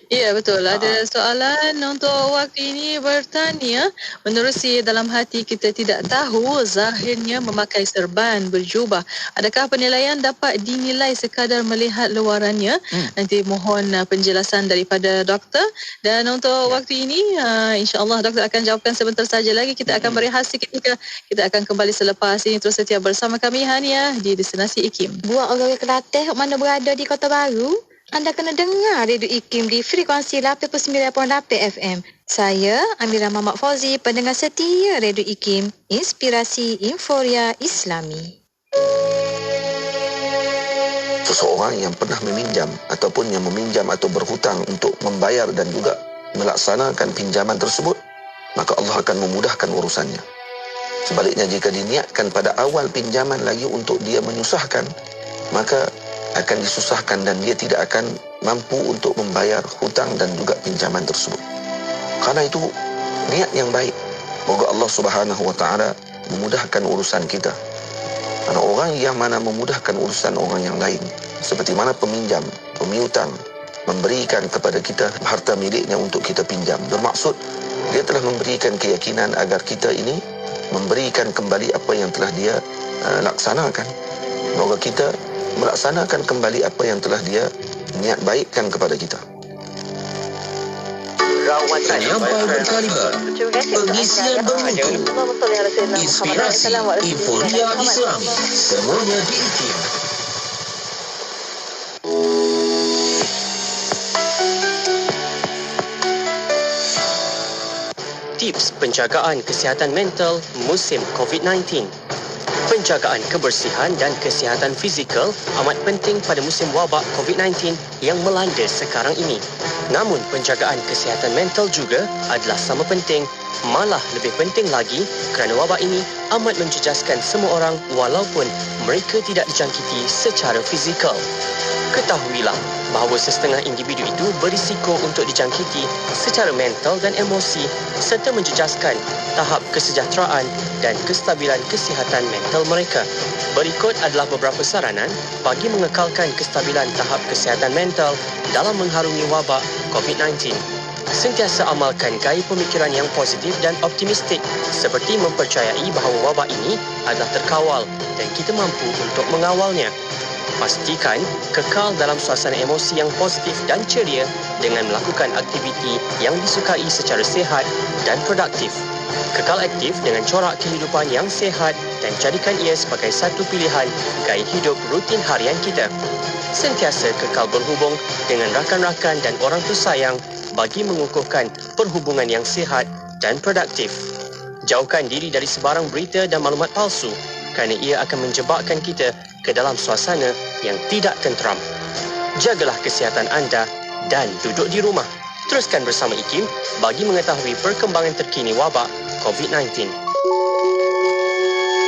Ya, betul. Ada soalan untuk waktu ini bertanya, menerusi dalam hati kita tidak tahu zahirnya memakai serban berjubah, adakah penilaian dapat dinilai sekadar melihat luarannya? Nanti mohon penjelasan daripada doktor. Dan untuk waktu ini, insya-Allah doktor akan jawabkan sebentar saja lagi. Kita akan berehat seketika. Kita akan kembali selepas ini. Terus setia bersama kami Hania di Destinasi IKIM. Buat orang Kelantan mana berada di Kota Baru, anda kena dengar Radio IKIM di frekuensi 89.8 FM. Saya Amira Mamat Fauzi, pendengar setia Radio IKIM, inspirasi Inforia Islami. Seseorang yang pernah meminjam ataupun yang meminjam atau berhutang untuk membayar dan juga melaksanakan pinjaman tersebut, maka Allah akan memudahkan urusannya. Sebaliknya, jika diniatkan pada awal pinjaman lagi untuk dia menyusahkan, maka akan disusahkan dan dia tidak akan mampu untuk membayar hutang dan juga pinjaman tersebut. Karena itu niat yang baik, moga Allah Subhanahu wa taala memudahkan urusan kita. Karena orang yang mana memudahkan urusan orang yang lain, seperti mana peminjam, pemiutang memberikan kepada kita harta miliknya untuk kita pinjam, bermaksud dia telah memberikan keyakinan agar kita ini memberikan kembali apa yang telah dia laksanakan. Moga kita melaksanakan kembali apa yang telah dia niat baikkan kepada kita. Penyampaian berkaliber, pengisian bermutu, inspirasi Inforia Islam, semuanya di IKIM. Tips penjagaan kesihatan mental musim COVID-19. Penjagaan kebersihan dan kesihatan fizikal amat penting pada musim wabak COVID-19 yang melanda sekarang ini. Namun, penjagaan kesihatan mental juga adalah sama penting, malah lebih penting lagi kerana wabak ini amat menjejaskan semua orang walaupun mereka tidak dijangkiti secara fizikal. Ketahuilah bahawa setengah individu itu berisiko untuk dijangkiti secara mental dan emosi serta menjejaskan tahap kesejahteraan dan kestabilan kesihatan mental mereka. Berikut adalah beberapa saranan bagi mengekalkan kestabilan tahap kesihatan mental dalam mengharungi wabak COVID-19. Sentiasa amalkan gaya pemikiran yang positif dan optimistik seperti mempercayai bahawa wabak ini adalah terkawal dan kita mampu untuk mengawalnya. Pastikan kekal dalam suasana emosi yang positif dan ceria dengan melakukan aktiviti yang disukai secara sihat dan produktif. Kekal aktif dengan corak kehidupan yang sihat dan jadikan ia sebagai satu pilihan gaya hidup rutin harian kita. Sentiasa kekal berhubung dengan rakan-rakan dan orang tersayang bagi mengukuhkan perhubungan yang sihat dan produktif. Jauhkan diri dari sebarang berita dan maklumat palsu kerana ia akan menjebakkan kita ke dalam suasana yang tidak tenteram. Jagalah kesihatan anda dan duduk di rumah. Teruskan bersama IKIM bagi mengetahui perkembangan terkini wabak COVID-19.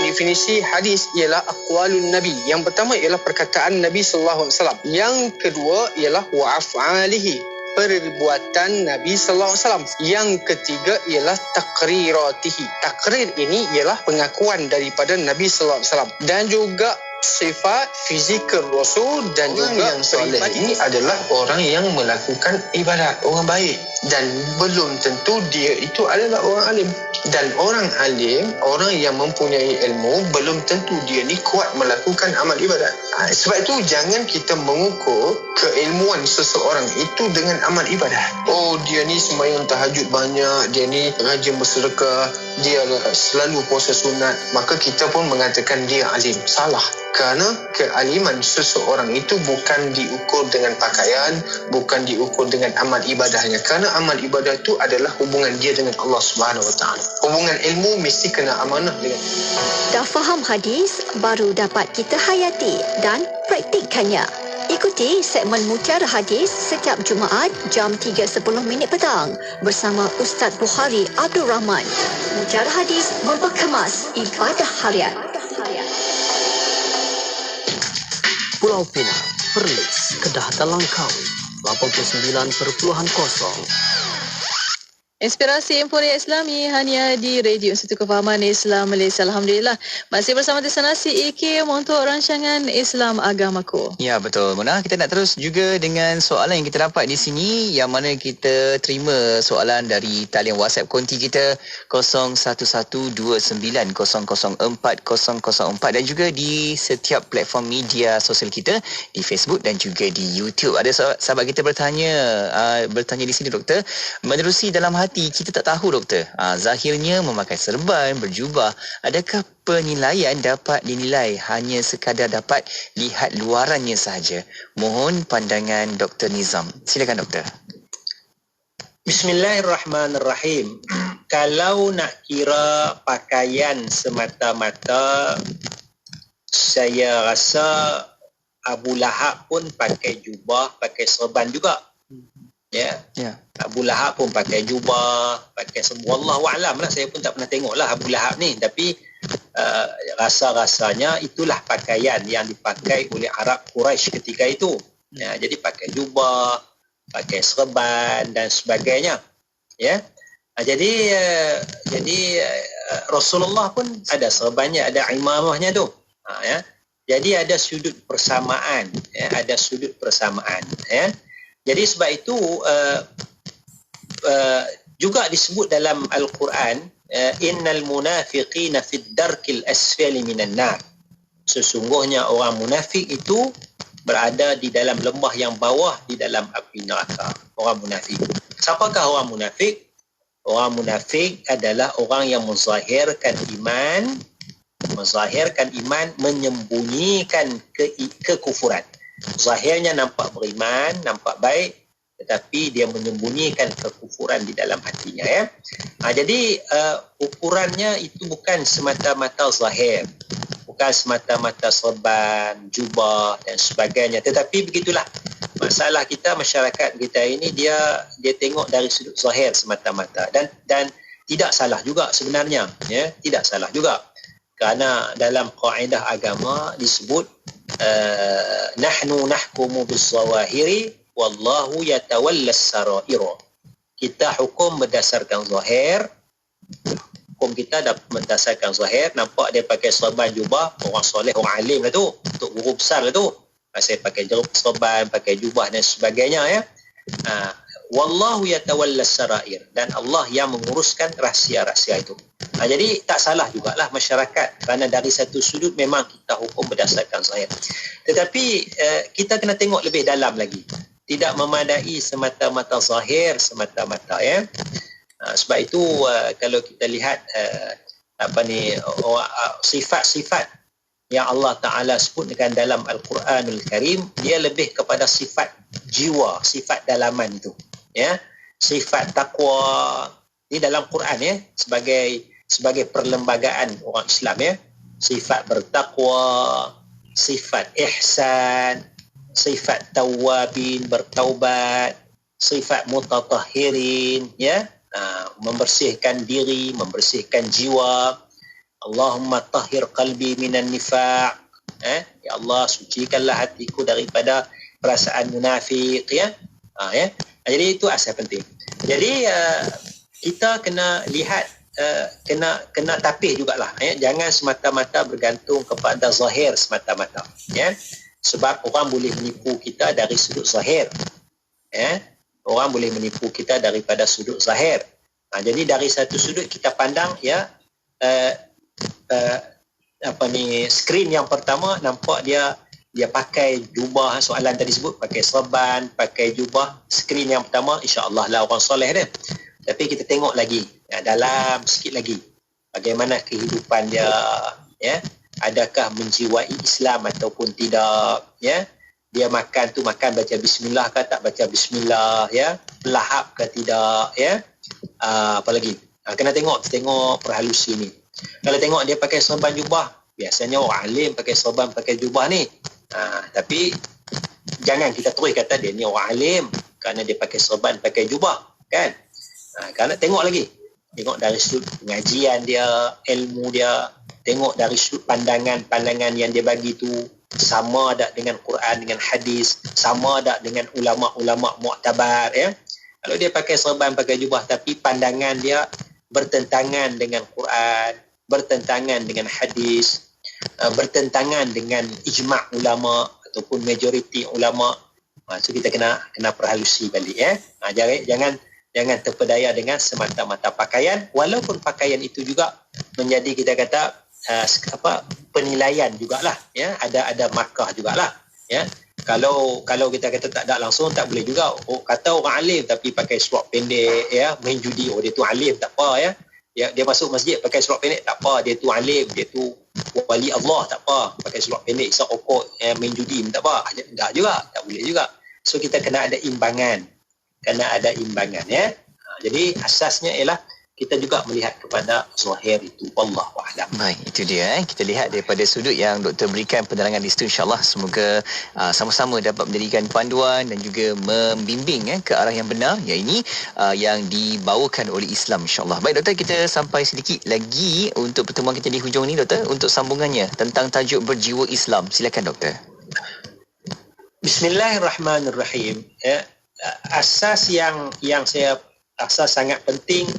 Definisi hadis ialah aqwalun nabi. Yang pertama ialah perkataan Nabi sallallahu alaihi wasallam. Yang kedua ialah wa af'alihi, perbuatan Nabi sallallahu alaihi wasallam. Yang ketiga ialah taqriratihi. Takrir ini ialah pengakuan daripada Nabi sallallahu alaihi wasallam dan juga sifat fizikal Rasul dan orang juga yang soleh ini adalah orang yang melakukan ibadat, orang baik, dan belum tentu dia itu adalah orang alim. Dan orang alim, orang yang mempunyai ilmu, belum tentu dia ni kuat melakukan amal ibadat. Sebab itu jangan kita mengukur keilmuan seseorang itu dengan amal ibadat. Oh, dia ni sembahyang tahajud banyak, dia ni rajin bersedekah, dia selalu puasa sunat, maka kita pun mengatakan dia alim. Salah. Kerana kealiman seseorang itu bukan diukur dengan pakaian, bukan diukur dengan amal ibadahnya. Kerana amal ibadah itu adalah hubungan dia dengan Allah Subhanahu Wa Taala. Hubungan ilmu mesti kena amanah dengan. Dah faham hadis, baru dapat kita hayati dan praktikkannya. Ikuti segmen Mutiara Hadis setiap Jumaat jam 3.10 petang bersama Ustaz Bukhari Abdul Rahman. Mutiara Hadis memperkemas ibadah harian. Pulau Pinang, Perlis, Kedah dan Langkawi, 89.0. Inspirasi Emporia Islami hanya di Radio Institut Kefahaman Islam Malaysia. Alhamdulillah. Masih bersama destinasi IKIM untuk rancangan Islam Agamaku. Ya, betul. Mona, kita nak terus juga dengan soalan yang kita dapat di sini, yang mana kita terima soalan dari talian WhatsApp konti kita 0112900404 dan juga di setiap platform media sosial kita di Facebook dan juga di YouTube. Ada sahabat kita bertanya di sini, doktor, menerusi dalam hati kita tak tahu, doktor. Zahirnya memakai serban, berjubah. Adakah penilaian dapat dinilai hanya sekadar dapat lihat luarannya sahaja? Mohon pandangan Dr. Nizam. Silakan, doktor. Bismillahirrahmanirrahim. Kalau nak kira pakaian semata-mata, saya rasa Abu Lahab pun pakai jubah, pakai serban juga. Ya. Abu Lahab pun pakai jubah, pakai semua. Wallahu a'lam lah, saya pun tak pernah tengok lah Abu Lahab ni, tapi rasa-rasanya itulah pakaian yang dipakai oleh Arab Quraisy ketika itu. Ya, jadi pakai jubah, pakai serban dan sebagainya. Ya. Jadi Rasulullah pun ada serbannya, ada imamahnya tu. Ya. Jadi ada sudut persamaan, ya, ada sudut persamaan, ya. Jadi sebab itu juga disebut dalam Al-Quran, innal munafiqina fid darkil asfali minan nar. Sesungguhnya orang munafik itu berada di dalam lembah yang bawah di dalam api neraka. Orang munafik. Siapakah orang munafik? Orang munafik adalah orang yang menzahirkan iman, menyembunyikan kekufuran. Zahirnya nampak beriman, nampak baik, tetapi dia menyembunyikan kekufuran di dalam hatinya, ya. Jadi ukurannya itu bukan semata-mata zahir, bukan semata-mata serban, jubah dan sebagainya. Tetapi begitulah, masalah kita, masyarakat kita ini dia tengok dari sudut zahir semata-mata, dan tidak salah juga sebenarnya, ya, tidak salah juga. Kerana dalam kaedah agama disebut nahnu nahkumu bis-zawahiri wallahu yatawallas saraira. Kita hukum berdasarkan zahir. Hukum kita berdasarkan zahir. Nampak dia pakai serban jubah, orang soleh, orang alim lah tu, untuk guru besar lah tu. Pasal pakai serban, pakai jubah dan sebagainya, ya. Wallahu yatawallas sarair, dan Allah yang menguruskan rahsia-rahsia itu. Jadi tak salah jugalah masyarakat, kerana dari satu sudut memang kita hukum berdasarkan zahir. Tetapi kita kena tengok lebih dalam lagi. Tidak memadai semata-mata zahir semata-mata, ya. Sebab itu kalau kita lihat sifat-sifat yang Allah Ta'ala sebutkan dalam Al-Quranul Karim, dia lebih kepada sifat jiwa, sifat dalaman itu, ya. Sifat takwa ini dalam Quran, ya, sebagai perlembagaan orang Islam, ya. Sifat bertakwa, sifat ihsan, sifat tawabin, bertaubat, sifat mutatahhirin, ya, membersihkan diri, membersihkan jiwa. Allahumma tahhir qalbi minan nifaq, ya Allah, sucikanlah hatiku daripada perasaan munafik, ya. Ya. Jadi itu asal penting. Jadi kita kena lihat, kena tapih jugalah, ya. Jangan semata-mata bergantung kepada zahir semata-mata, ya. Sebab orang boleh menipu kita dari sudut zahir, ya. Orang boleh menipu kita daripada sudut zahir. Jadi dari satu sudut kita pandang, ya, skrin yang pertama nampak dia pakai jubah, soalan tadi sebut pakai serban, pakai jubah. Skrin yang pertama insya-Allah lah orang soleh dia. Tapi kita tengok lagi, ya, dalam sikit lagi, bagaimana kehidupan dia, ya. Adakah menjiwai Islam ataupun tidak, ya. Dia makan tu makan baca bismillah ke tak baca bismillah, ya. Pelahap ke tidak, ya. Apa lagi? Kena tengok perhalusi ni. Kalau tengok dia pakai serban jubah, biasanya orang alim pakai serban, pakai jubah ni. Tapi jangan kita terus kata dia ni orang alim kerana dia pakai serban, pakai jubah, kan? Kerana tengok lagi. Tengok dari sudut pengajian dia, ilmu dia, tengok dari sudut pandangan yang dia bagi tu sama tak dengan Quran, dengan hadis, sama tak dengan ulama-ulama muktabar, ya. Kalau dia pakai serban, pakai jubah tapi pandangan dia bertentangan dengan Quran, bertentangan dengan hadis, bertentangan dengan ijma' ulama ataupun majoriti ulama, so kita kena perhalusi balik, ya. Jangan terpedaya dengan semata-mata pakaian, walaupun pakaian itu juga menjadi kita kata penilaian jugalah, ya. Ada markah jugalah, ya. Kalau kita kata tak ada langsung, tak boleh juga. Kata orang alim tapi pakai seluar pendek, ya, main judi, dia tu alim, tak apa, ya. Dia masuk masjid pakai seluar pendek, tak apa, dia tu alim, dia tu wali Allah, tak apa. Pakai seluar pendek isap rokok, main judi, tak apa. Tak juga, tak boleh juga. So kita kena ada imbangan, ya. Jadi asasnya ialah kita juga melihat kepada zahir itu. Wallahu a'lam. Baik, itu dia. Kita lihat daripada sudut yang doktor berikan penerangan di situ, insya-Allah semoga sama-sama dapat menjadikan panduan dan juga membimbing ke arah yang benar, iaitu yang dibawakan oleh Islam, insya-Allah. Baik doktor, kita sampai sedikit lagi untuk pertemuan kita di hujung ni doktor, untuk sambungannya tentang tajuk berjiwa Islam. Silakan doktor. Bismillahirrahmanirrahim. Asas yang saya rasa sangat penting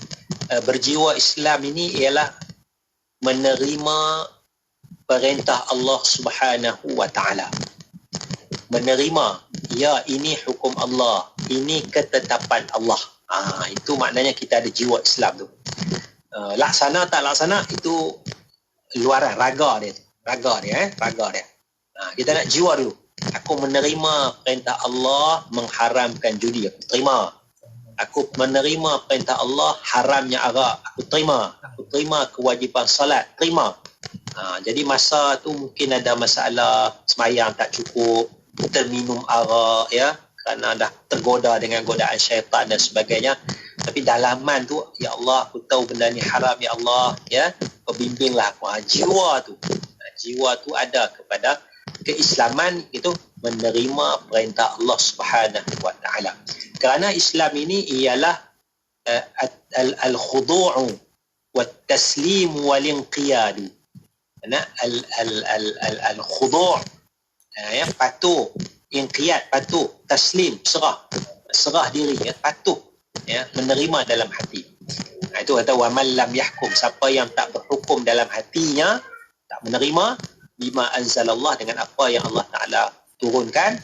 berjiwa Islam ini ialah menerima perintah Allah Subhanahu wa taala. Menerima, ya, ini hukum Allah, ini ketetapan Allah. Itu maknanya kita ada jiwa Islam tu. Laksana tak laksana itu luaran raga dia. Kita nak jiwa dulu. Aku menerima perintah Allah mengharamkan judi, aku terima. Aku menerima perintah Allah haramnya arak, aku terima. Aku terima kewajipan salat, terima. Jadi masa tu mungkin ada masalah, sembahyang tak cukup, terminum arak, ya, kerana dah tergoda dengan godaan syaitan dan sebagainya. Tapi dalaman tu, ya Allah, aku tahu benda ni haram, ya Allah, ya, bimbinglah aku. Jiwa tu, jiwa tu ada kepada keislaman, itu menerima perintah Allah Subhanahu wa taala. Kerana Islam ini ialah al-khudu' wa taslim wal inqiyad. Al-khudu' ya, patuh, inqiyad patuh, taslim serah diri, ya, patuh, ya, menerima dalam hati. Itu kata wa man lam yahkum, siapa yang tak berhukum dalam hatinya, tak menerima bima anzalallah, dengan apa yang Allah Taala turunkan,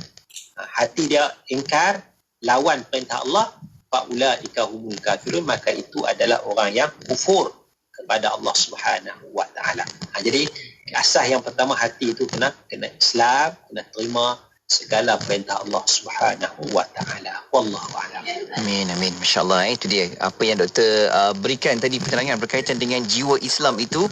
hati dia ingkar, lawan perintah Allah, faulaika humul kafirun, maka itu adalah orang yang kufur kepada Allah Subhanahu wa taala. Jadi asas yang pertama, hati itu kena Islam, kena terima segala perintah Allah Subhanahu wa taala. Wallahu a'lam. Amin, amin. Masya-Allah, itu dia apa yang doktor berikan tadi, penerangan berkaitan dengan jiwa Islam itu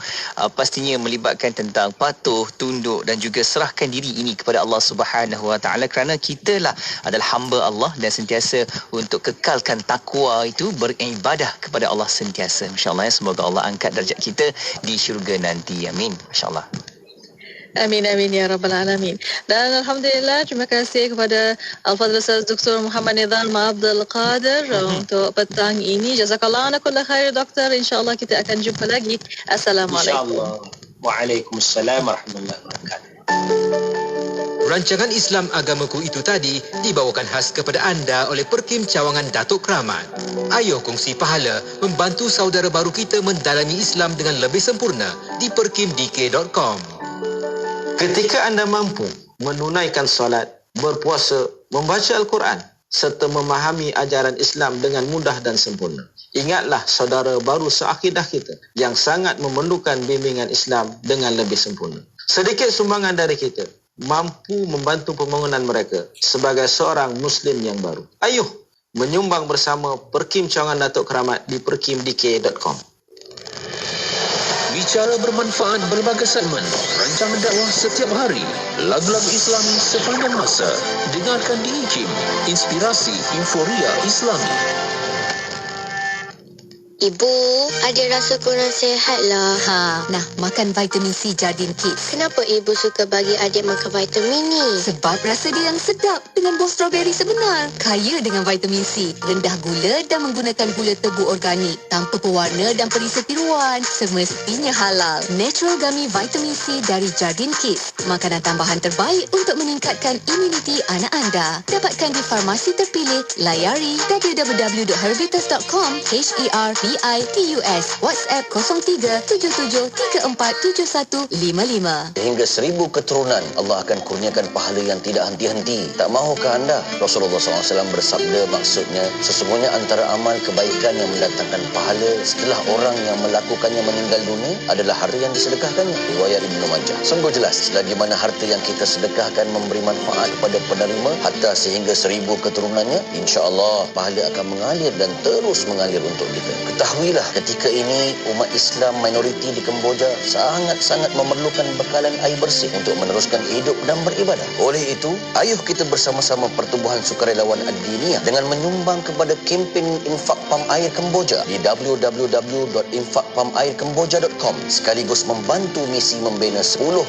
pastinya melibatkan tentang patuh, tunduk dan juga serahkan diri ini kepada Allah Subhanahu wa taala, kerana kitalah adalah hamba Allah dan sentiasa untuk kekalkan takwa itu, beribadah kepada Allah sentiasa. Masya-Allah, semoga Allah angkat darjat kita di syurga nanti. Amin. Masya-Allah. Amin, amin ya Rabbal Alamin. Dan Alhamdulillah, terima kasih kepada Al-Fadhil Ustaz Dr. Muhammad Nizam Abdul Qadir untuk petang ini. Jazakallah ana kulla khair Doktor. InsyaAllah kita akan jumpa lagi. Assalamualaikum. InsyaAllah. Waalaikumsalam warahmatullahi wabarakatuh. Rancangan Islam Agamaku itu tadi dibawakan khas kepada anda oleh Perkim Cawangan Datuk Keramat. Ayo kongsi pahala membantu saudara baru kita mendalami Islam dengan lebih sempurna di perkimdk.com. Ketika anda mampu menunaikan solat, berpuasa, membaca Al-Quran serta memahami ajaran Islam dengan mudah dan sempurna, ingatlah saudara baru seakidah kita yang sangat memerlukan bimbingan Islam dengan lebih sempurna. Sedikit sumbangan dari kita mampu membantu pembangunan mereka sebagai seorang Muslim yang baru. Ayuh menyumbang bersama Perkim Cawangan Datuk Keramat di perkimdk.com. Bicara bermanfaat berbagai segmen, rancangan dakwah setiap hari, lagu-lagu Islami sepanjang masa. Dengarkan di IKIM, Inspirasi Inforia Islami. Ibu, adik rasa kurang sihat lah. Nah, makan vitamin C Jardin Kids. Kenapa ibu suka bagi adik makan vitamin ni? Sebab rasa dia yang sedap dengan buah strawberry sebenar. Kaya dengan vitamin C, rendah gula dan menggunakan gula tebu organik, tanpa pewarna dan perisa tiruan. Semestinya halal. Natural Gummy Vitamin C dari Jardin Kids. Makanan tambahan terbaik untuk meningkatkan imuniti anak anda. Dapatkan di farmasi terpilih. Layari www.herbitus.com HERBITUS. WhatsApp 0377347155. Hingga 1000 keturunan Allah akan kurniakan pahala yang tidak henti-henti. Tak mahukah anda? Rasulullah SAW bersabda, maksudnya sesungguhnya antara amal kebaikan yang mendatangkan pahala setelah orang yang melakukannya meninggal dunia adalah harta yang disedekahkannya. Riwayat Ibnu Majah. Sungguh jelas, selagi mana harta yang kita sedekahkan memberi manfaat kepada penerima hatta sehingga 1000 keturunannya, insya-Allah pahala akan mengalir dan terus mengalir untuk kita. Ketahuilah, ketika ini umat Islam minoriti di Kemboja sangat-sangat memerlukan bekalan air bersih untuk meneruskan hidup dan beribadah. Oleh itu, ayuh kita bersama-sama Pertubuhan Sukarelawan Ad-Diniyah dengan menyumbang kepada kempen infak pam air Kemboja di www.infakpamairkemboja.com, sekaligus membantu misi membina 10,000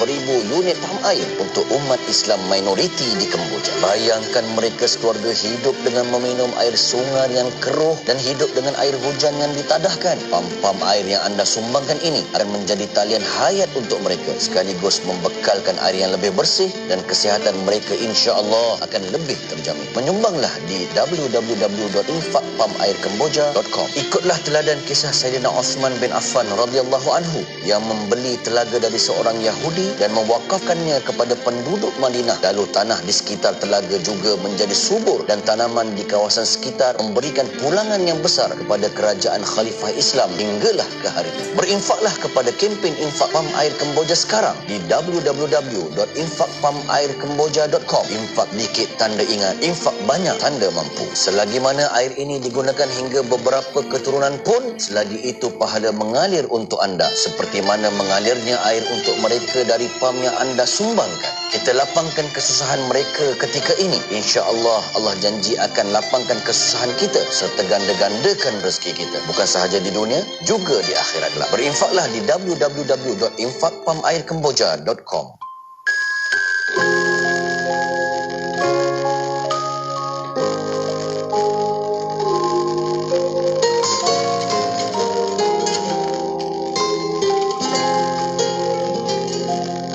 unit pam air untuk umat Islam minoriti di Kemboja. Bayangkan mereka sekeluarga hidup dengan meminum air sungai yang keruh dan hidup dengan air hujan yang ditadahkan. Pam-pam air yang anda sumbangkan ini akan menjadi talian hayat untuk mereka, sekaligus membekalkan air yang lebih bersih dan kesihatan mereka insya-Allah akan lebih terjamin. Menyumbanglah di www.infakpamairkemboja.com. Ikutlah teladan kisah Sayyidina Uthman bin Affan radhiyallahu anhu yang membeli telaga dari seorang Yahudi dan mewakafkannya kepada penduduk Madinah. Lalu tanah di sekitar telaga juga menjadi subur dan tanaman di kawasan sekitar memberikan pulangan yang besar kepada kerajaan Khalifah Islam hinggalah ke hari ini. Berinfaklah kepada kempen infak pam air Kemboja sekarang di www.infakpamairkemboja.com. Infak dikit tanda ingat, infak banyak tanda mampu. Selagi mana air ini digunakan hingga beberapa keturunan pun, selagi itu pahala mengalir untuk anda seperti mana mengalirnya air untuk mereka dari pam yang anda sumbangkan. Kita lapangkan kesusahan mereka ketika ini. Insya-Allah Allah janji akan lapangkan kesusahan kita serta ganda-gandakan rezeki kita. bukan sahaja di dunia, juga di akhirat kelak. Berinfaklah di www.infakpamairkemboja.com.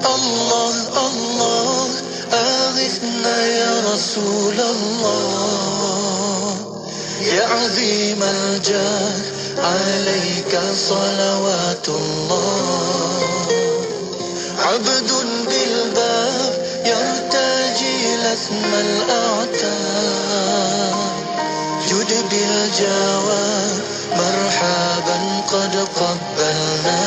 Allah, Allah, aghithna ya Rasulullah, ya azim al-jah, alaika salawatullah. Abdun bil bab yartaji lasma al-a'tab, jud bil jawab marhaban qad qabbalna.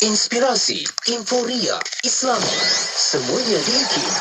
Inspirasi, Inforia, Islam, semuanya di IKIM.